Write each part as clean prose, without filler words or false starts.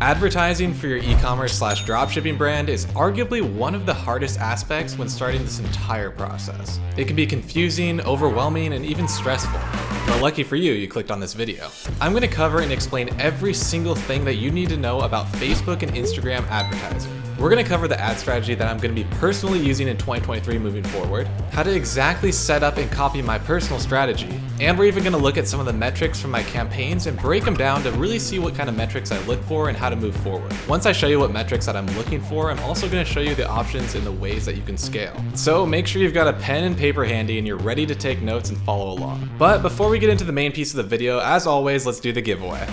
Advertising for your e-commerce/dropshipping brand is arguably one of the hardest aspects when starting this entire process. It can be confusing, overwhelming, and even stressful. But lucky for you, you clicked on this video. I'm going to cover and explain every single thing that you need to know about Facebook and Instagram advertising. We're going to cover the ad strategy that I'm going to be personally using in 2023 moving forward, how to exactly set up and copy my personal strategy, and we're even going to look at some of the metrics from my campaigns and break them down to really see what kind of metrics I look for and how to move forward. Once I show you what metrics that I'm looking for, I'm also going to show you the options and the ways that you can scale. So make sure you've got a pen and paper handy and you're ready to take notes and follow along. But before we get into the main piece of the video, as always, let's do the giveaway.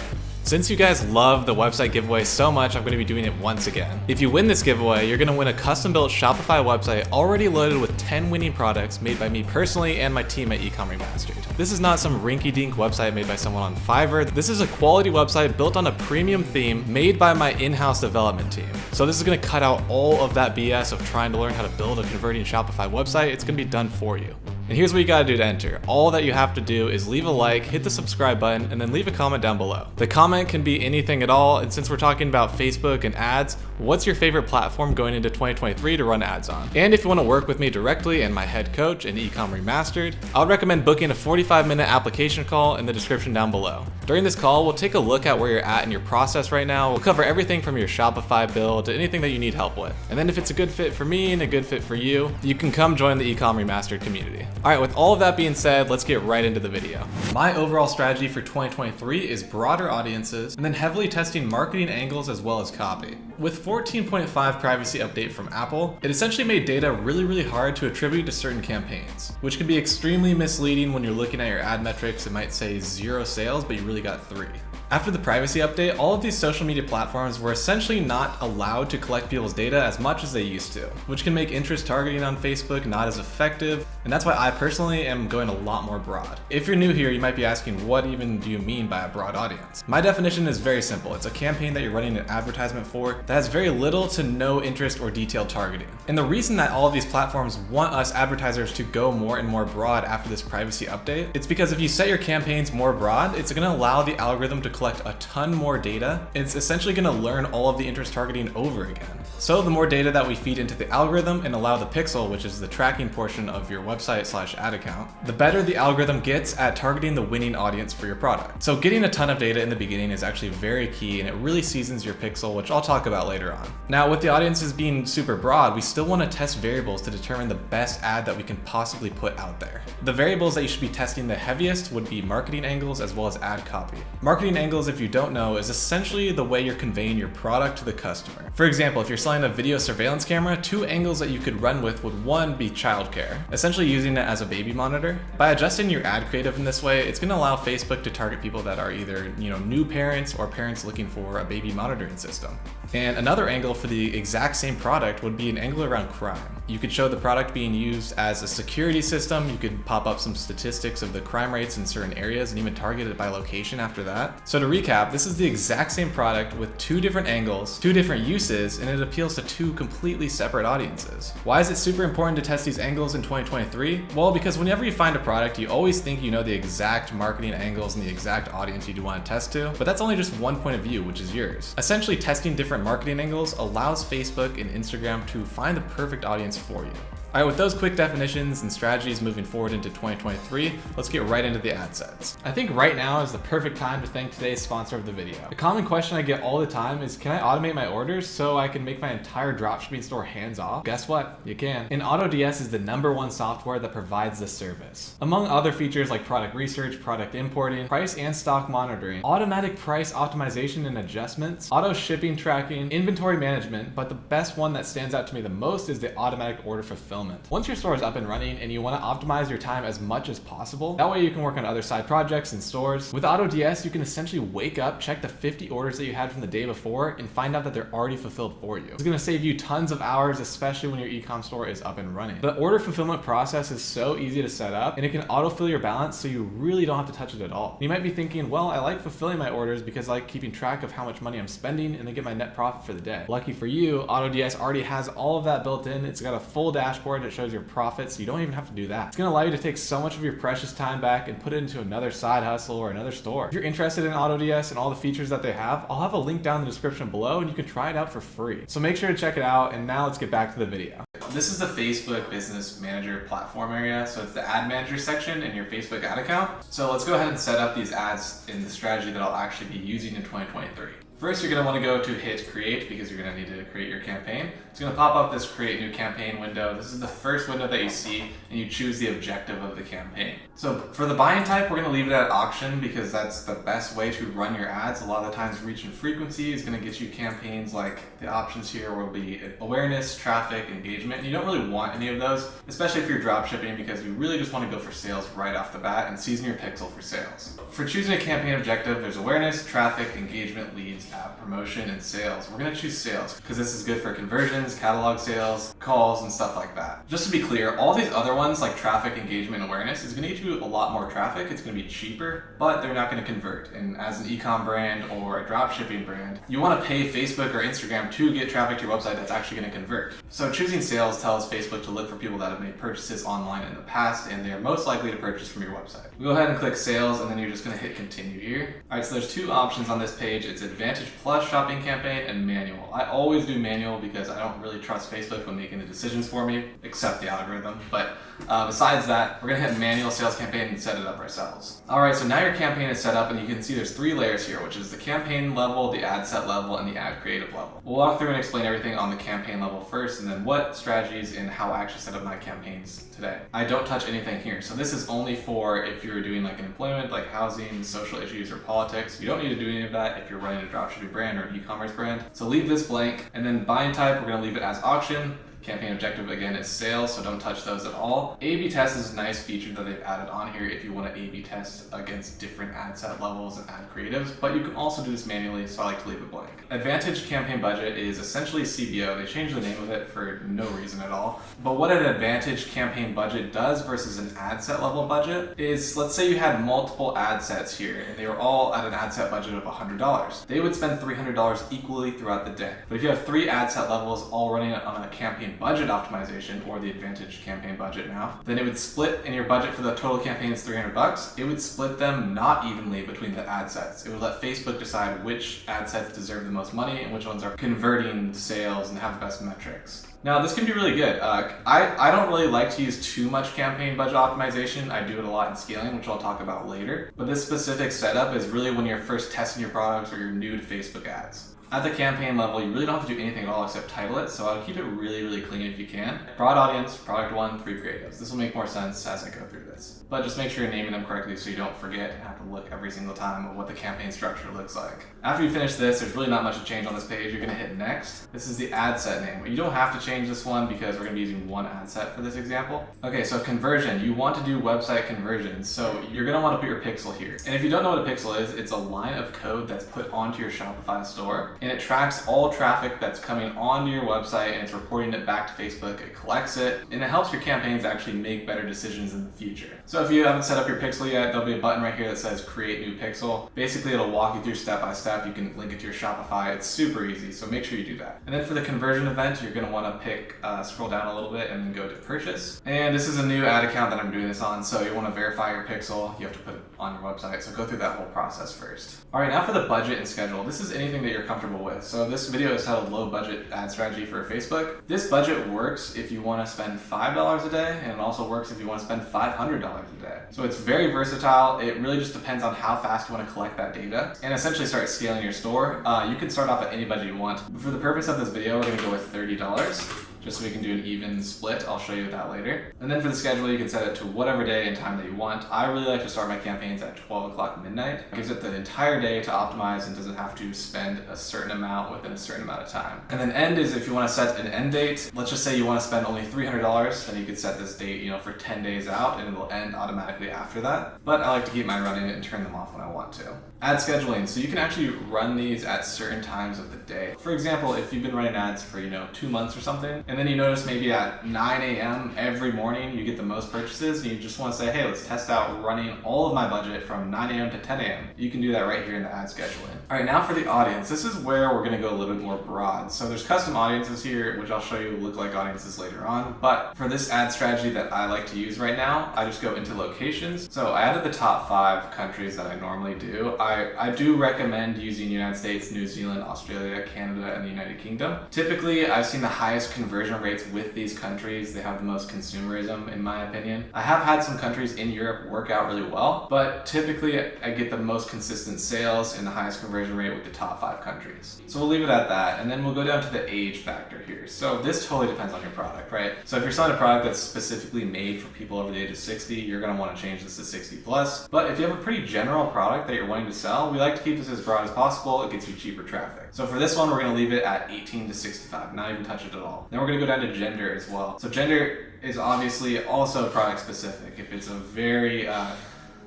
Since you guys love the website giveaway so much, I'm going to be doing it once again. If you win this giveaway, you're going to win a custom-built Shopify website already loaded with 10 winning products made by me personally and my team at Ecom Remastered. This is not some rinky-dink website made by someone on Fiverr. This is a quality website built on a premium theme made by my in-house development team. So this is going to cut out all of that BS of trying to learn how to build a converting Shopify website. It's going to be done for you. And here's what you gotta do to enter. All that you have to do is leave a like, hit the subscribe button, and then leave a comment down below. The comment can be anything at all, and since we're talking about Facebook and ads, what's your favorite platform going into 2023 to run ads on? And if you wanna work with me directly and my head coach in Ecom Remastered, I would recommend booking a 45-minute application call in the description down below. During this call, we'll take a look at where you're at in your process right now. We'll cover everything from your Shopify build to anything that you need help with. And then if it's a good fit for me and a good fit for you, you can come join the Ecom Remastered community. All right, with all of that being said, let's get right into the video. My overall strategy for 2023 is broader audiences and then heavily testing marketing angles as well as copy. With 14.5 privacy update from Apple, it essentially made data really hard to attribute to certain campaigns, which can be extremely misleading when you're looking at your ad metrics. It might say 0 sales, but you really got 3. After the privacy update, all of these social media platforms were essentially not allowed to collect people's data as much as they used to, which can make interest targeting on Facebook not as effective, and that's why I personally am going a lot more broad. If you're new here, you might be asking, what even do you mean by a broad audience? My definition is very simple. It's a campaign that you're running an advertisement for that has very little to no interest or detailed targeting. And the reason that all of these platforms want us advertisers to go more and more broad after this privacy update, it's because if you set your campaigns more broad, it's going to allow the algorithm to collect a ton more data. It's essentially going to learn all of the interest targeting over again. So the more data that we feed into the algorithm and allow the pixel, which is the tracking portion of your website/ad account, the better the algorithm gets at targeting the winning audience for your product. So getting a ton of data in the beginning is actually very key, and it really seasons your pixel, which I'll talk about later on. Now, with the audiences being super broad, we still want to test variables to determine the best ad that we can possibly put out there. The variables that you should be testing the heaviest would be marketing angles as well as ad copy. Marketing angles, if you don't know, is essentially the way you're conveying your product to the customer. For example, if you're selling a video surveillance camera, 2 angles that you could run with would one be childcare, essentially using it as a baby monitor. By adjusting your ad creative in this way, it's going to allow Facebook to target people that are either, new parents or parents looking for a baby monitoring system. And another angle for the exact same product would be an angle around crime. You could show the product being used as a security system. You could pop up some statistics of the crime rates in certain areas and even target it by location after that. So to recap, this is the exact same product with 2 different angles, 2 different uses, and it appeals to 2 completely separate audiences. Why is it super important to test these angles in 2023? Well, because whenever you find a product, you always think you know the exact marketing angles and the exact audience you do want to test to, but that's only just one point of view, which is yours. Essentially, testing different marketing angles allows Facebook and Instagram to find the perfect audience for you. All right, with those quick definitions and strategies moving forward into 2023, let's get right into the ad sets. I think right now is the perfect time to thank today's sponsor of the video. A common question I get all the time is, can I automate my orders so I can make my entire dropshipping store hands-off? Guess what? You can. And AutoDS is the #1 software that provides this service. Among other features like product research, product importing, price and stock monitoring, automatic price optimization and adjustments, auto shipping tracking, inventory management, but the best one that stands out to me the most is the automatic order fulfillment. Once your store is up and running and you want to optimize your time as much as possible, that way you can work on other side projects and stores. With AutoDS, you can essentially wake up, check the 50 orders that you had from the day before, and find out that they're already fulfilled for you. It's going to save you tons of hours, especially when your e-com store is up and running. The order fulfillment process is so easy to set up, and it can autofill your balance so you really don't have to touch it at all. You might be thinking, well, I like fulfilling my orders because I like keeping track of how much money I'm spending and then get my net profit for the day. Lucky for you, AutoDS already has all of that built in. It's got a full dashboard dashboard that shows your profits, so you don't even have to do that. It's gonna allow you to take so much of your precious time back and put it into another side hustle or another store. If you're interested in AutoDS and all the features that they have, I'll have a link down in the description below and you can try it out for free. So make sure to check it out, and now let's get back to the video. This is the Facebook Business Manager platform area. So it's the ad manager section in your Facebook ad account. So let's go ahead and set up these ads in the strategy that I'll actually be using in 2023. First, you're going to want to go to hit create because you're going to need to create your campaign. It's going to pop up this create new campaign window. This is the first window that you see, and you choose the objective of the campaign. So for the buying type, we're going to leave it at auction because that's the best way to run your ads. A lot of the times reach and frequency is going to get you campaigns like the options here will be awareness, traffic, engagement. And you don't really want any of those, especially if you're drop shipping, because you really just want to go for sales right off the bat and season your pixel for sales. For choosing a campaign objective, there's awareness, traffic, engagement, leads, app promotion, and sales. We're going to choose sales because this is good for conversions, catalog sales, calls, and stuff like that. Just to be clear, all these other ones like traffic, engagement, and awareness is going to get you a lot more traffic. It's going to be cheaper, but they're not going to convert. And as an e-com brand or a drop shipping brand, you want to pay Facebook or Instagram to get traffic to your website that's actually going to convert. So choosing sales tells Facebook to look for people that have made purchases online in the past, and they're most likely to purchase from your website. We go ahead and click sales, and then you're just going to hit continue here. All right, so there's two options on this page. It's Advantage Plus shopping campaign and manual. I always do manual because I don't really trust Facebook when making the decisions for me, except the algorithm. But besides that, we're going to hit manual sales campaign and set it up ourselves. All right, so now your campaign is set up, and you can see there's three layers here, which is the campaign level, the ad set level, and the ad creative level. We'll walk through and explain everything on the campaign level first, and then what strategies and how I actually set up my campaigns today. I don't touch anything here. So this is only for if you're doing like an employment, like housing, social issues, or politics. You don't need to do any of that if you're running a dropshipping brand or an e-commerce brand. So leave this blank, and then buying type, we're going to leave it as auction. Campaign objective again is sales, so don't touch those at all. A/B test is a nice feature that they've added on here if you want to A/B test against different ad set levels and ad creatives, but you can also do this manually, so I like to leave it blank. Advantage campaign budget is essentially CBO. They changed the name of it for no reason at all. But what an Advantage campaign budget does versus an ad set level budget is, let's say you had multiple ad sets here and they were all at an ad set budget of $100. They would spend $300 equally throughout the day. But if you have three ad set levels all running on a campaign budget optimization, or the Advantage campaign budget now, then it would split, in your budget for the total campaign is $300. It would split them not evenly between the ad sets. It would let Facebook decide which ad sets deserve the most money and which ones are converting sales and have the best metrics. Now, this can be really good. I don't really like to use too much campaign budget optimization. I do it a lot in scaling, which I'll talk about later. But this specific setup is really when you're first testing your products or you're new to Facebook ads. At the campaign level, you really don't have to do anything at all except title it, so I'll keep it really, really clean if you can. Broad audience, product one, 3 creatives. This will make more sense as I go through this. But just make sure you're naming them correctly so you don't forget and have to look every single time at what the campaign structure looks like. After you finish this, there's really not much to change on this page. You're gonna hit next. This is the ad set name. You don't have to change this one because we're gonna be using one ad set for this example. Okay, so conversion. You want to do website conversions, so you're gonna wanna put your pixel here. And if you don't know what a pixel is, it's a line of code that's put onto your Shopify store, and it tracks all traffic that's coming onto your website, and it's reporting it back to Facebook. It collects it, and it helps your campaigns actually make better decisions in the future. So if you haven't set up your pixel yet, there'll be a button right here that says create new pixel. Basically, it'll walk you through step by step. You can link it to your Shopify. It's super easy, so make sure you do that. And then for the conversion event, you're gonna wanna pick, scroll down a little bit and then go to purchase. And this is a new ad account that I'm doing this on, so you wanna verify your pixel. You have to put it on your website, so go through that whole process first. All right, now for the budget and schedule. This is anything that you're comfortable with. So this video is titled Low Budget Ad Strategy for Facebook. This budget works if you wanna spend $5 a day, and it also works if you wanna spend $500 a day. So it's very versatile. It really just depends on how fast you wanna collect that data and essentially start scaling your store. You can start off at any budget you want. But for the purpose of this video, we're gonna go with $30. Just so we can do an even split. I'll show you that later. And then for the schedule, you can set it to whatever day and time that you want. I really like to start my campaigns at 12 o'clock midnight. It gives it the entire day to optimize and doesn't have to spend a certain amount within a certain amount of time. And then end is if you want to set an end date. Let's just say you want to spend only $300, then you could set this date, for 10 days out, and it will end automatically after that. But I like to keep mine running and turn them off when I want to. Ad scheduling. So you can actually run these at certain times of the day. For example, if you've been running ads for 2 months or something, and then you notice maybe at 9 a.m. every morning you get the most purchases, and you just want to say, hey, let's test out running all of my budget from 9 a.m. to 10 a.m. You can do that right here in the ad scheduling. All right, now for the audience. This is where we're going to go a little bit more broad. So there's custom audiences here, which I'll show you look like audiences later on. But for this ad strategy that I like to use right now, I just go into locations. So I added the top 5 countries that I normally do. I do recommend using United States, New Zealand, Australia, Canada, and the United Kingdom. Typically, I've seen the highest conversion rates with these countries. They have the most consumerism, in my opinion. I have had some countries in Europe work out really well, but typically I get the most consistent sales and the highest conversion rate with the top 5 countries. So we'll leave it at that, and then we'll go down to the age factor here. So this totally depends on your product, right? So if you're selling a product that's specifically made for people over the age of 60, you're going to want to change this to 60 plus. But if you have a pretty general product that you're wanting to sell, we like to keep this as broad as possible. It gets you cheaper traffic. So for this one, we're going to leave it at 18 to 65, not even touch it at all. Then we're going to go down to gender as well. So gender is obviously also product specific. If it's a very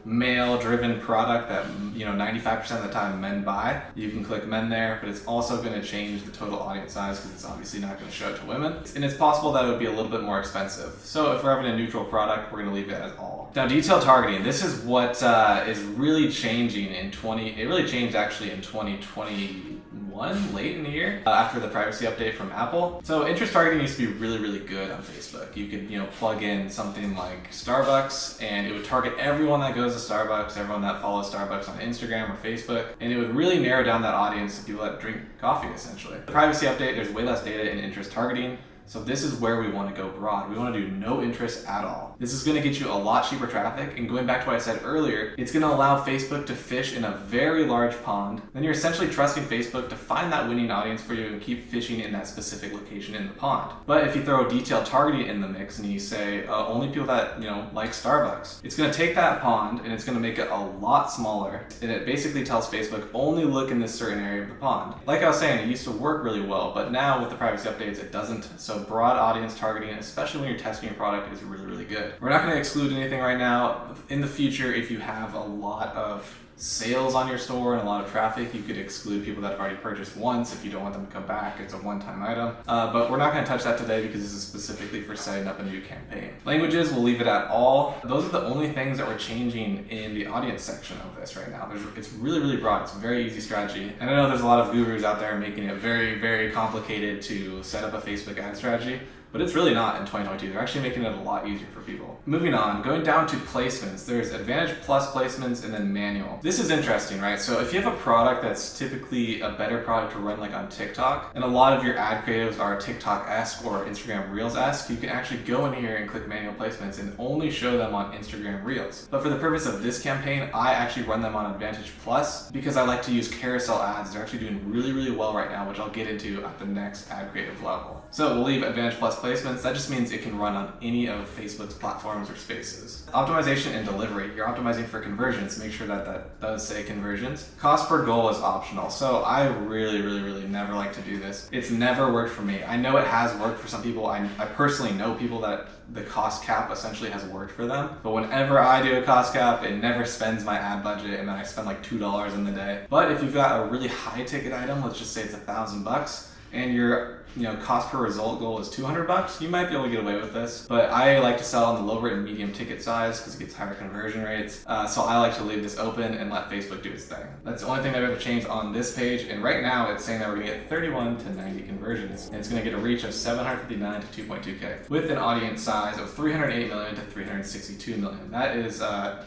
male-driven product that 95% of the time men buy, you can click men there, but it's also going to change the total audience size because it's obviously not going to show it to women. And it's possible that it would be a little bit more expensive. So if we're having a neutral product, we're going to leave it as all. Now, detailed targeting. This is what is really changing it really changed actually in 2021, late in the year, after the privacy update from Apple. So interest targeting used to be really, really good on Facebook. You could, plug in something like Starbucks, and it would target everyone that goes to Starbucks, everyone that follows Starbucks on Instagram or Facebook, and it would really narrow down that audience to people that drink coffee, essentially. The privacy update, there's way less data in interest targeting. So this is where we want to go broad. We want to do no interest at all. This is going to get you a lot cheaper traffic, and going back to what I said earlier, it's going to allow Facebook to fish in a very large pond. Then you're essentially trusting Facebook to find that winning audience for you and keep fishing in that specific location in the pond. But if you throw detailed targeting in the mix and you say only people that like Starbucks, it's going to take that pond and it's going to make it a lot smaller, and it basically tells Facebook only look in this certain area of the pond. Like I was saying, it used to work really well, but now with the privacy updates, it doesn't. So broad audience targeting, especially when you're testing your product, is really, really good. We're not going to exclude anything right now. In the future, if you have a lot of sales on your store and a lot of traffic, you could exclude people that have already purchased once if you don't want them to come back. It's a one-time item. But we're not going to touch that today because this is specifically for setting up a new campaign. Languages, we'll leave it at all. Those are the only things that we're changing in the audience section of this right now. It's really, really broad. It's a very easy strategy. And I know there's a lot of gurus out there making it very, very complicated to set up a Facebook ad strategy, but it's really not in 2022. They're actually making it a lot easier for people. Moving on, going down to placements. There's Advantage Plus placements and then manual. This is interesting, right? So if you have a product that's typically a better product to run like on TikTok, and a lot of your ad creatives are TikTok-esque or Instagram Reels-esque, you can actually go in here and click manual placements and only show them on Instagram Reels. But for the purpose of this campaign, I actually run them on Advantage Plus because I like to use carousel ads. They're actually doing really, really well right now, which I'll get into at the next ad creative level. So we'll leave Advantage Plus placements. That just means it can run on any of Facebook's platforms or spaces. Optimization and delivery. You're optimizing for conversions. Make sure that does say conversions. Cost per goal is optional. So I really, really, really never like to do this. It's never worked for me. I know it has worked for some people. I personally know people that the cost cap essentially has worked for them. But whenever I do a cost cap, it never spends my ad budget, and then I spend like $2 in the day. But if you've got a really high ticket item, let's just say it's $1,000, and your cost per result goal is $200, you might be able to get away with this. But I like to sell on the lower and medium ticket size because it gets higher conversion rates. So I like to leave this open and let Facebook do its thing. That's the only thing I've ever changed on this page. And right now it's saying that we're gonna get 31 to 90 conversions. And it's gonna get a reach of 759 to 2.2K with an audience size of 308 million to 362 million. That is,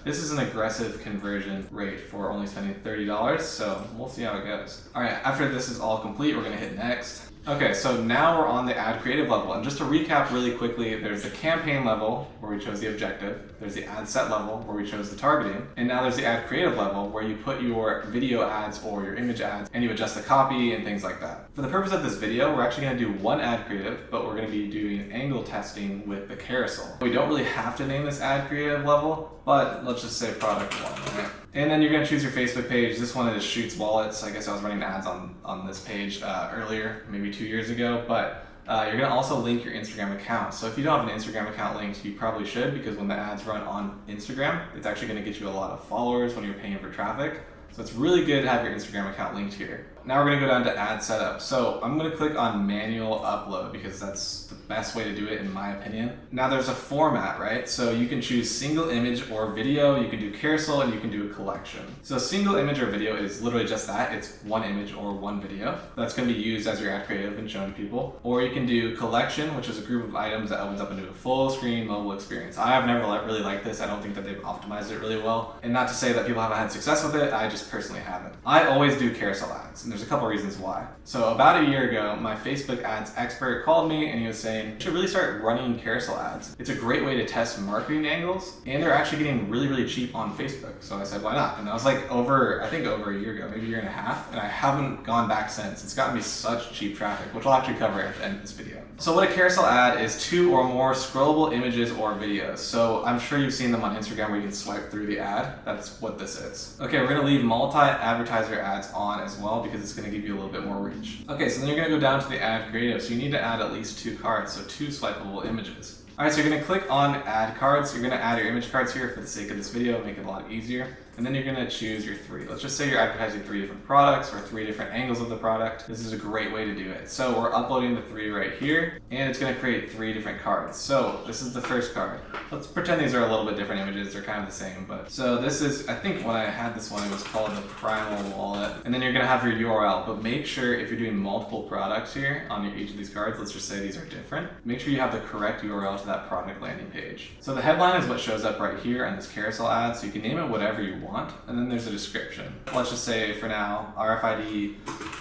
this is an aggressive conversion rate for only spending $30. So we'll see how it goes. All right, after this is all complete, we're gonna hit next. Okay, so now we're on the ad creative level. And just to recap really quickly, there's the campaign level where we chose the objective. There's the ad set level where we chose the targeting. And now there's the ad creative level where you put your video ads or your image ads and you adjust the copy and things like that. For the purpose of this video, we're actually gonna do one ad creative, but we're gonna be doing angle testing with the carousel. We don't really have to name this ad creative level, but let's just say product one, right? And then you're gonna choose your Facebook page. This one is Shoots Wallets. I guess I was running ads on this page earlier, maybe 2 years ago, but you're gonna also link your Instagram account. So if you don't have an Instagram account linked, you probably should, because when the ads run on Instagram, it's actually gonna get you a lot of followers when you're paying for traffic. So it's really good to have your Instagram account linked here. Now we're gonna go down to ad setup. So I'm gonna click on manual upload because that's the best way to do it in my opinion. Now there's a format, right? So you can choose single image or video, you can do carousel, and you can do a collection. So single image or video is literally just that. It's one image or one video that's going to be used as your ad creative and shown to people. Or you can do collection, which is a group of items that opens up into a full screen mobile experience. I have never really liked this. I don't think that they've optimized it really well. And not to say that people haven't had success with it, I just personally haven't. I always do carousel ads, and there's a couple reasons why. So about a year ago, my Facebook ads expert called me and he was saying, you should really start running carousel ads. It's a great way to test marketing angles, and they're actually getting really, really cheap on Facebook. So I said, why not? And I was like I think over a year ago, maybe a year and a half, and I haven't gone back since. It's gotten me such cheap traffic, which I'll actually cover at the end of this video. So what a carousel ad is 2 or more scrollable images or videos. So I'm sure you've seen them on Instagram where you can swipe through the ad. That's what this is. Okay, we're gonna leave multi-advertiser ads on as well because it's gonna give you a little bit more reach. Okay, so then you're gonna go down to the ad creative. So you need to add at least 2 cards, so 2 swipeable images. All right, so you're gonna click on add cards. You're gonna add your image cards here for the sake of this video, make it a lot easier. And then you're gonna choose your 3. Let's just say you're advertising 3 different products or 3 different angles of the product. This is a great way to do it. So we're uploading the 3 right here, and it's gonna create 3 different cards. So this is the first card. Let's pretend these are a little bit different images. They're kind of the same, but so this is, I think when I had this one, it was called the Primal Wallet. And then you're gonna have your URL, but make sure if you're doing multiple products here on each of these cards, let's just say these are different, make sure you have the correct URL to that product landing page. So the headline is what shows up right here on this carousel ad, so you can name it whatever you want. And then there's a description. Let's just say for now, RFID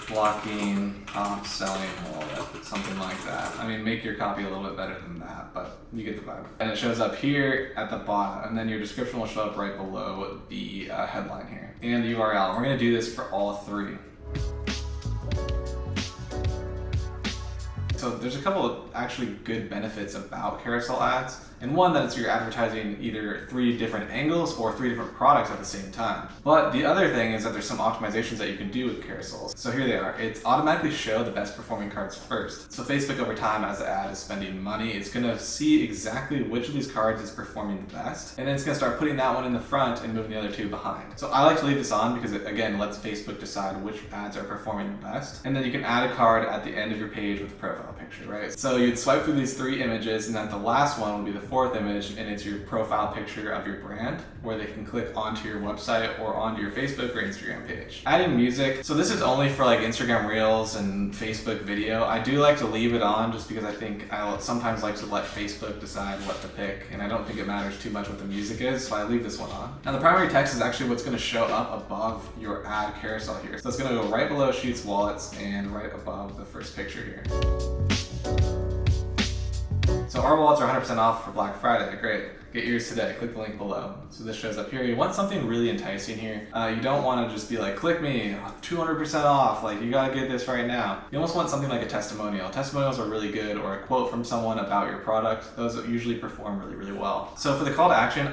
blocking selling wallet, something like that. I mean, make your copy a little bit better than that, but you get the vibe. And it shows up here at the bottom, and then your description will show up right below the headline here and the URL. We're gonna do this for all 3. So there's a couple of actually good benefits about carousel ads. And one, that you're advertising either 3 different angles or 3 different products at the same time. But the other thing is that there's some optimizations that you can do with carousels. So here they are. It's automatically show the best performing cards first. So Facebook over time, as the ad is spending money, it's gonna see exactly which of these cards is performing the best. And then it's gonna start putting that one in the front and moving the other 2 behind. So I like to leave this on because it, again, lets Facebook decide which ads are performing the best. And then you can add a card at the end of your page with a profile picture, right? So you'd swipe through these 3 images, and then the last one would be the 4th image, and it's your profile picture of your brand where they can click onto your website or onto your Facebook or Instagram page. Adding music, so this is only for like Instagram Reels and Facebook video. I do like to leave it on just because I think I sometimes like to let Facebook decide what to pick, and I don't think it matters too much what the music is, so I leave this one on. Now the primary text is actually what's going to show up above your ad carousel here. So it's going to go right below Sheets Wallets and right above the first picture here. So our wallets are 100% off for Black Friday. Great. Get yours today. Click the link below. So this shows up here. You want something really enticing here. You don't want to just be like, click me, 200% off. Like, you gotta get this right now. You almost want something like a testimonial. Testimonials are really good, or a quote from someone about your product. Those usually perform really, really well. So for the call to action,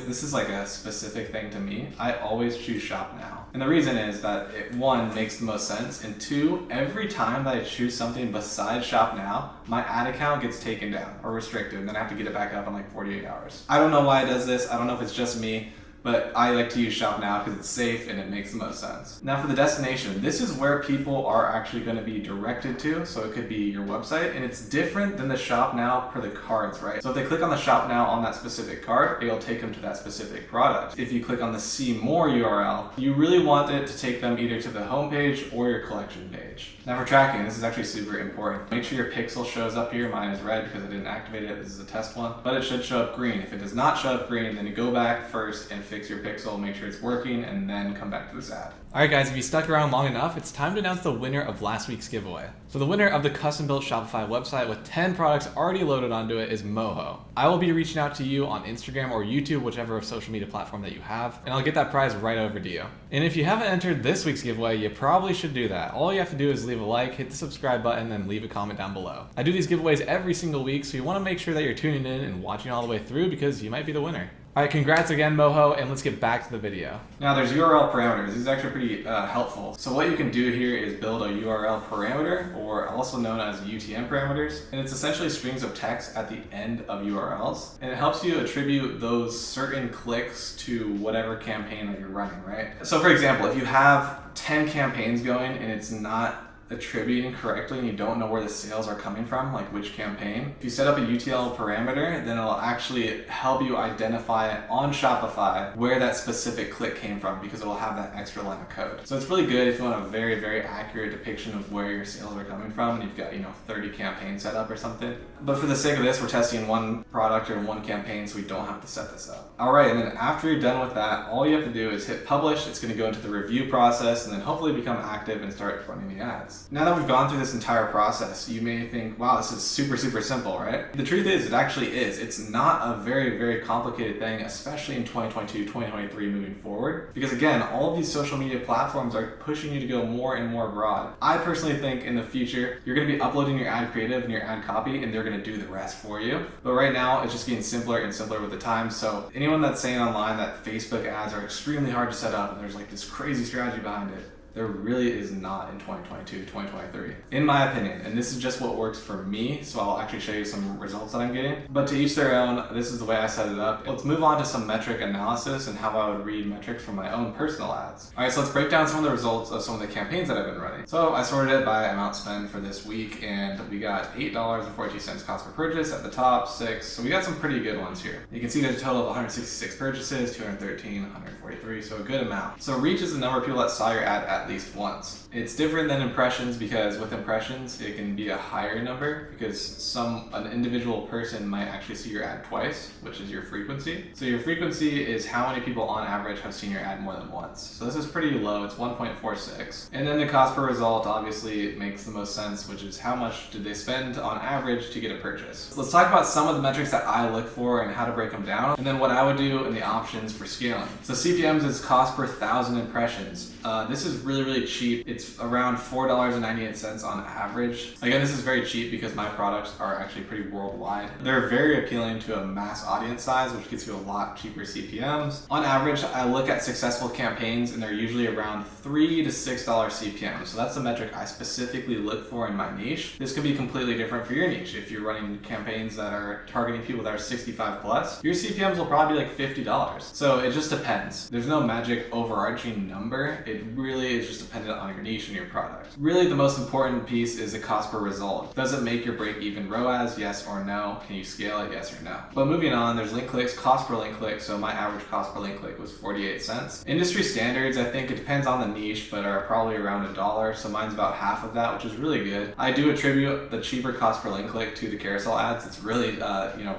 this is like a specific thing to me. I always choose shop now. And the reason is that it, 1, makes the most sense, and 2, every time that I choose something besides shop now, my ad account gets taken down or restricted, and then I have to get it back up in like 48 hours. I don't know why it does this. I don't know if it's just me, but I like to use Shop Now because it's safe and it makes the most sense. Now for the destination, this is where people are actually going to be directed to. So it could be your website, and it's different than the Shop Now for the cards, right? So if they click on the Shop Now on that specific card, it'll take them to that specific product. If you click on the See More URL, you really want it to take them either to the homepage or your collection page. Now for tracking, this is actually super important. Make sure your pixel shows up here. Mine is red because I didn't activate it. This is a test one, but it should show up green. If it does not show up green, then you go back first and fix your pixel, make sure it's working, and then come back to this ad. Alright guys, if you stuck around long enough, it's time to announce the winner of last week's giveaway. So the winner of the custom-built Shopify website with 10 products already loaded onto it is Moho. I will be reaching out to you on Instagram or YouTube, whichever social media platform that you have, and I'll get that prize right over to you. And if you haven't entered this week's giveaway, you probably should do that. All you have to do is leave a like, hit the subscribe button, and leave a comment down below. I do these giveaways every single week, so you want to make sure that you're tuning in and watching all the way through because you might be the winner. Alright, congrats again, Moho, and let's get back to the video. Now there's URL parameters. These are actually pretty helpful. So what you can do here is build a URL parameter, or also known as UTM parameters, and it's essentially strings of text at the end of URLs, and it helps you attribute those certain clicks to whatever campaign that you're running, right? So for example, if you have 10 campaigns going and it's not attributing correctly and you don't know where the sales are coming from, like which campaign, if you set up a UTL parameter, then it'll actually help you identify on Shopify where that specific click came from, because it will have that extra line of code. So it's really good if you want a very, very accurate depiction of where your sales are coming from and you've got, 30 campaigns set up or something. But for the sake of this, we're testing one product or one campaign, so we don't have to set this up. All right, and then after you're done with that, all you have to do is hit publish. It's going to go into the review process and then hopefully become active and start running the ads. Now that we've gone through this entire process, you may think, wow, this is super, super simple, right? The truth is, it actually is. It's not a very, very complicated thing, especially in 2022, 2023 moving forward. Because again, all of these social media platforms are pushing you to go more and more broad. I personally think in the future, you're going to be uploading your ad creative and your ad copy, and they're going to do the rest for you. But right now, it's just getting simpler and simpler with the time. So anyone that's saying online that Facebook ads are extremely hard to set up and there's like this crazy strategy behind it, there really is not in 2022, 2023, in my opinion. And this is just what works for me. So I'll actually show you some results that I'm getting. But to each their own, this is the way I set it up. Let's move on to some metric analysis and how I would read metrics from my own personal ads. All right, so let's break down some of the results of some of the campaigns that I've been running. So I sorted it by amount spent for this week, and we got $8.42 cost per purchase at the top, 6. So we got some pretty good ones here. You can see there's a total of 166 purchases, 213, 143, so a good amount. So reach is the number of people that saw your ad at least once. It's different than impressions, because with impressions it can be a higher number because an individual person might actually see your ad twice, which is your frequency. So your frequency is how many people on average have seen your ad more than once. So this is pretty low, it's 1.46. And then the cost per result obviously makes the most sense, which is how much did they spend on average to get a purchase. So let's talk about some of the metrics that I look for and how to break them down, and then what I would do and the options for scaling. So CPMs is cost per 1,000 impressions. This is really, really cheap. It's around $4.98 on average. Again, this is very cheap because my products are actually pretty worldwide. They're very appealing to a mass audience size, which gets you a lot cheaper CPMs. On average, I look at successful campaigns and they're usually around $3 to $6 CPM. So that's the metric I specifically look for in my niche. This could be completely different for your niche. If you're running campaigns that are targeting people that are 65 plus, your CPMs will probably be like $50. So it just depends. There's no magic overarching number. It really is just dependent on your niche and your product. Really, the most important piece is the cost per result. Does it make your break even ROAS? Yes or no? Can you scale it? Yes or no? But moving on, there's link clicks, cost per link click. So my average cost per link click was 48 cents. Industry standards, I think it depends on the niche, but are probably around $1. So mine's about half of that, which is really good. I do attribute the cheaper cost per link click to the carousel ads. It's really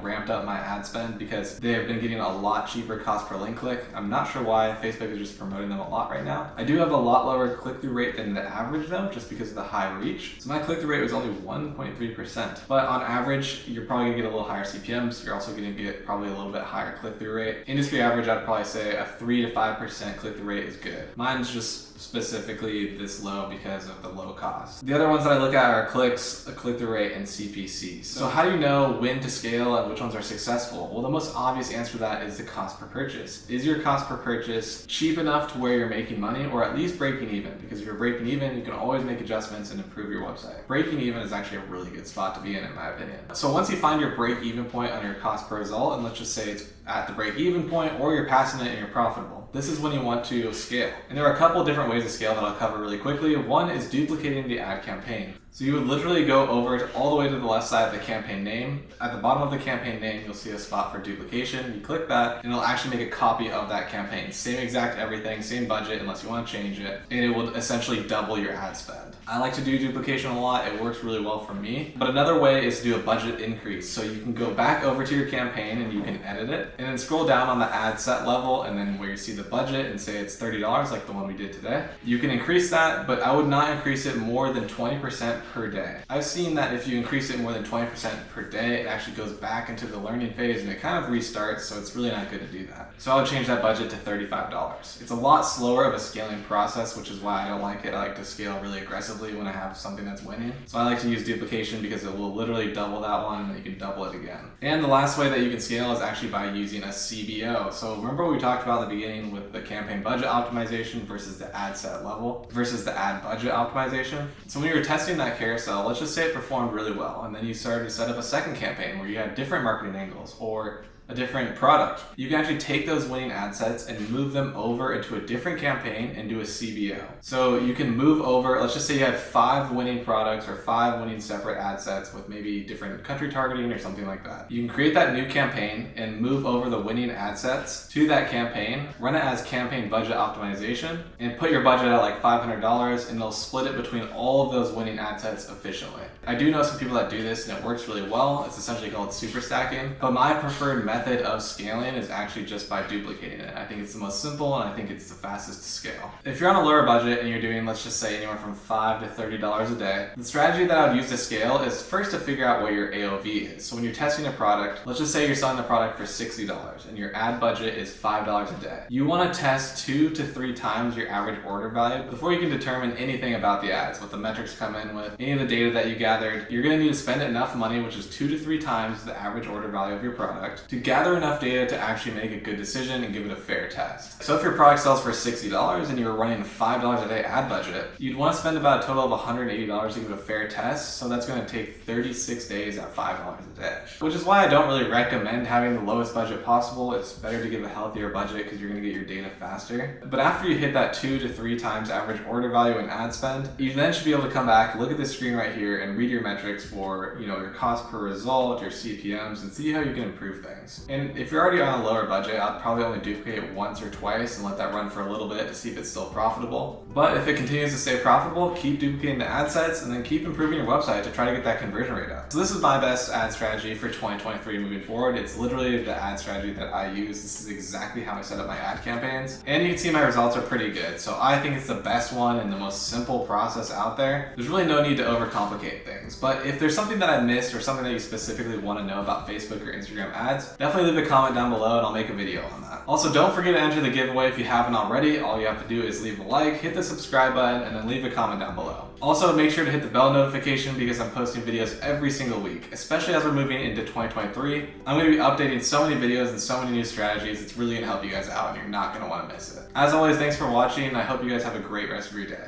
ramped up my ad spend because they have been getting a lot cheaper cost per link click. I'm not sure why. Facebook is just promoting them a lot right now. I do have a lot lower click-through rate than the average though, just because of the high reach. So my click-through rate was only 1.3%. But on average, you're probably gonna get a little higher CPMs. You're also gonna get probably a little bit higher click-through rate. Industry average, I'd probably say a 3 to 5% click-through rate is good. Mine's just specifically this low because of the low cost. The other ones that I look at are clicks, a click-through rate, and CPC. So how do you know when to scale and which ones are successful? Well, the most obvious answer to that is the cost per purchase. Is your cost per purchase cheap enough to where you're making money, or at least breaking even? Because if you're breaking even, you can always make adjustments and improve your website. Breaking even is actually a really good spot to be in my opinion. So once you find your break-even point on your cost per result, and let's just say it's at the break-even point or you're passing it and you're profitable, this is when you want to scale. And there are a couple different ways to scale that I'll cover really quickly. One is duplicating the ad campaign. So you would literally go over all the way to the left side of the campaign name. At the bottom of the campaign name, you'll see a spot for duplication. You click that and it'll actually make a copy of that campaign. Same exact everything, same budget unless you want to change it. And it will essentially double your ad spend. I like to do duplication a lot. It works really well for me. But another way is to do a budget increase. So you can go back over to your campaign and you can edit it. And then scroll down on the ad set level and then where you see the budget and say it's $30 like the one we did today. You can increase that, but I would not increase it more than 20% per day. I've seen that if you increase it more than 20% per day, it actually goes back into the learning phase and it kind of restarts, so it's really not good to do that. So I would change that budget to $35. It's a lot slower of a scaling process, which is why I don't like it. I like to scale really aggressively when I have something that's winning. So I like to use duplication because it will literally double that one and then you can double it again. And the last way that you can scale is actually by using a CBO. So remember what we talked about at the beginning with the campaign budget optimization versus the ad set level versus the ad budget optimization. So when you were testing that carousel, let's just say it performed really well, and then you started to set up a second campaign where you had different marketing angles, or a different product. You can actually take those winning ad sets and move them over into a different campaign and do a CBO. So you can move over, let's just say you have 5 winning products or 5 winning separate ad sets with maybe different country targeting or something like that. You can create that new campaign and move over the winning ad sets to that campaign, run it as campaign budget optimization, and put your budget at like $500, and it'll split it between all of those winning ad sets efficiently. I do know some people that do this and it works really well. It's essentially called super stacking, but my preferred method of scaling is actually just by duplicating it. I think it's the most simple and I think it's the fastest to scale. If you're on a lower budget and you're doing, let's just say, anywhere from $5 to $30 a day, the strategy that I would use to scale is first to figure out what your AOV is. So when you're testing a product, let's just say you're selling the product for $60 and your ad budget is $5 a day. You want to test 2 to 3 times your average order value before you can determine anything about the ads, what the metrics come in with, any of the data that you gathered. You're going to need to spend enough money, which is 2 to 3 times the average order value of your product, to gather enough data to actually make a good decision and give it a fair test. So if your product sells for $60 and you're running a $5 a day ad budget, you'd want to spend about a total of $180 to give it a fair test. So that's going to take 36 days at $5 a day, which is why I don't really recommend having the lowest budget possible. It's better to give a healthier budget because you're going to get your data faster. But after you hit that 2 to 3 times average order value and ad spend, you then should be able to come back, look at this screen right here, and read your metrics for your cost per result, your CPMs, and see how you can improve things. And if you're already on a lower budget, I'd probably only duplicate it once or twice and let that run for a little bit to see if it's still profitable. But if it continues to stay profitable, keep duplicating the ad sets and then keep improving your website to try to get that conversion rate up. So this is my best ad strategy for 2023 moving forward. It's literally the ad strategy that I use. This is exactly how I set up my ad campaigns. And you can see my results are pretty good. So I think it's the best one and the most simple process out there. There's really no need to overcomplicate things. But if there's something that I missed or something that you specifically want to know about Facebook or Instagram ads, definitely leave a comment down below and I'll make a video on that. Also, don't forget to enter the giveaway if you haven't already. All you have to do is leave a like, hit the subscribe button, and then leave a comment down below. Also, make sure to hit the bell notification because I'm posting videos every single week, especially as we're moving into 2023. I'm going to be updating so many videos and so many new strategies. It's really going to help you guys out and you're not going to want to miss it. As always, thanks for watching and I hope you guys have a great rest of your day.